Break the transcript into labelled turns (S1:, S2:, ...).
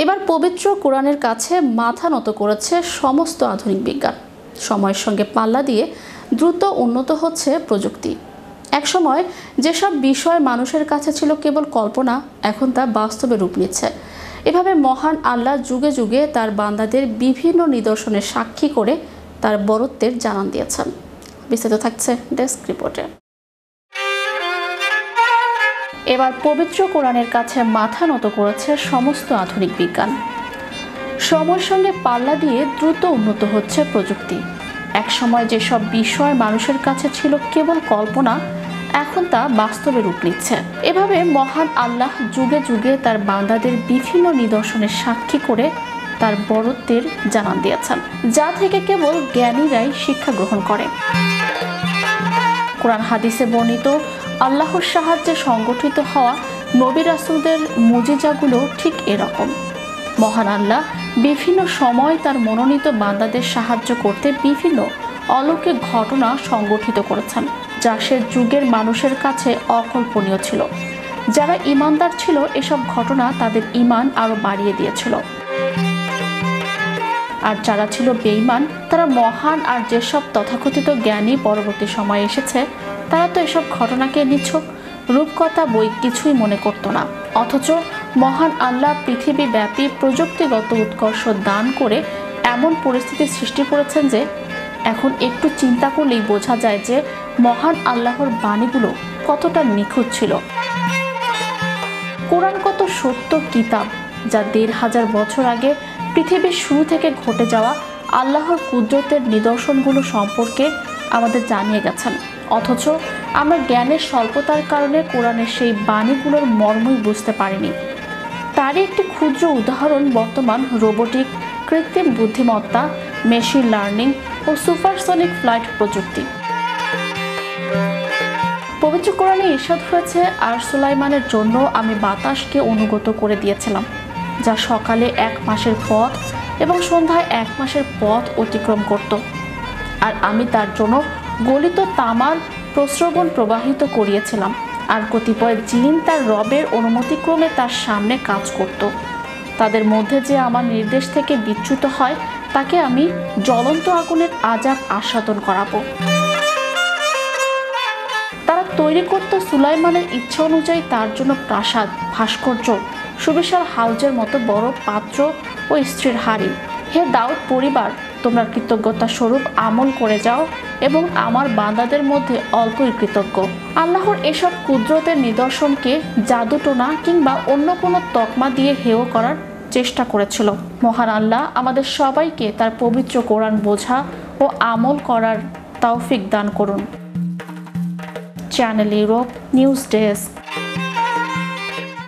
S1: এবার পবিত্র কোরআনের কাছে মাথা নত করেছে সমস্ত আধুনিক বিজ্ঞান। সময়ের সঙ্গে পাল্লা দিয়ে দ্রুত উন্নত হচ্ছে প্রযুক্তি। একসময় যেসব বিষয় মানুষের কাছে ছিল কেবল কল্পনা, এখন তা বাস্তবে রূপ নিচ্ছে। এভাবে মহান আল্লাহ যুগে যুগে তার বান্দাদের বিভিন্ন নিদর্শনের সাক্ষী করে তার বরত্বের জানান দিয়েছেন। বিস্তারিত থাকছে ডেস্ক রিপোর্টে। এবার পবিত্র কোরআনের কাছে মাথা নত করেছে সমস্ত আধুনিক বিজ্ঞান। সময়ের সঙ্গে পাল্লা দিয়ে দ্রুত উন্নত হচ্ছে প্রযুক্তি। একসময় যেসব বিষয় মানুষের কাছে ছিল কেবল কল্পনা, এখন তা বাস্তবে রূপ নিচ্ছে। এভাবে মহান আল্লাহ যুগে যুগে তার বান্দাদের বিভিন্ন নিদর্শনের সাক্ষী করে তার বরত্বের জানান দিয়েছেন, যা থেকে কেবল জ্ঞানীরাই শিক্ষা গ্রহণ করে। কোরআন হাদিসে বর্ণিত আল্লাহর সাহায্যে সংগঠিত হওয়া নবী রাসূলদের মুজিজাগুলো ঠিক এরকম। মহান আল্লাহ বিভিন্ন সময় তার মনোনীত বান্দাদের সাহায্য করতে বিভিন্ন অলৌকিক ঘটনা সংগঠিত করেছেন, যা সে যুগের মানুষের কাছে অকল্পনীয় ছিল। যারা ঈমানদার ছিল, এসব ঘটনা তাদের ঈমান আরো বাড়িয়ে দিয়েছিল। আর যারা ছিল বেঈমান, তারা মহান আর যেসব তথাকথিত জ্ঞানী পরবর্তী সময়ে এসেছে, তারা তো এসব ঘটনাকে নিছক রূপকথা বই কিছুই মনে করত না। অথচ মহান আল্লাহ পৃথিবীব্যাপী প্রযুক্তিগত উৎকর্ষ দান করে এমন পরিস্থিতির সৃষ্টি করেছেন যে এখন একটু চিন্তা করলেই বোঝা যায় যে মহান আল্লাহর বাণীগুলো কতটা নিখুঁত ছিল। কোরআন কত সত্য কিতাব, যা ১৫০০ বছর আগে পৃথিবীর শুরু থেকে ঘটে যাওয়া আল্লাহর কুদরতের নিদর্শনগুলো সম্পর্কে আমাদের জানিয়ে গেছেন। অথচ আমরা জ্ঞানের স্বল্পতার কারণে কোরআনের সেই বাণীগুলোর মর্মই বুঝতে পারিনি। তারই একটি ক্ষুদ্র উদাহরণ বর্তমান রোবোটিক, কৃত্রিম বুদ্ধিমত্তা, মেশিন লার্নিং ও সুপারসনিক ফ্লাইট প্রযুক্তি। পবিত্র কোরআনে ইরশাদ হয়েছে, আর সুলাইমানের জন্য আমি বাতাসকে অনুগত করে দিয়েছিলাম, যা সকালে 1 মাসের পথ এবং সন্ধ্যায় 1 মাসের পথ অতিক্রম করত। আর আমি তার জন্য গলিত তামার প্রস্রবণ প্রবাহিত করিয়েছিলাম। আর কতিপয় জিন তার রবের অনুমতিক্রমে তার সামনে কাজ করত। তাদের মধ্যে যে আমার নির্দেশ থেকে বিচ্যুত হয়, তাকে আমি জ্বলন্ত আগুনের আযাব আস্বাদন করাবো। তারা তৈরি করত সুলাইমানের ইচ্ছা অনুযায়ী তার জন্য প্রাসাদ, ভাস্কর্য, সুবিশাল হাউজের মতো বড় পাত্র ও স্ত্রীর হাড়ি। হে দাউদ পরিবার, তোমরা কৃতজ্ঞতা স্বরূপ আমল করে যাও এবং আমার বান্দাদের মধ্যে অল্পই কৃতজ্ঞ। আল্লাহর এসব কুদরতের নিদর্শনকে জাদুটোনা কিংবা অন্য কোনো তকমা দিয়ে হেয় করার চেষ্টা করেছিল। মহান আল্লাহ আমাদের সবাইকে তার পবিত্র কোরআন বোঝা ও আমল করার তৌফিক দান করুন। Channel Europe news desk.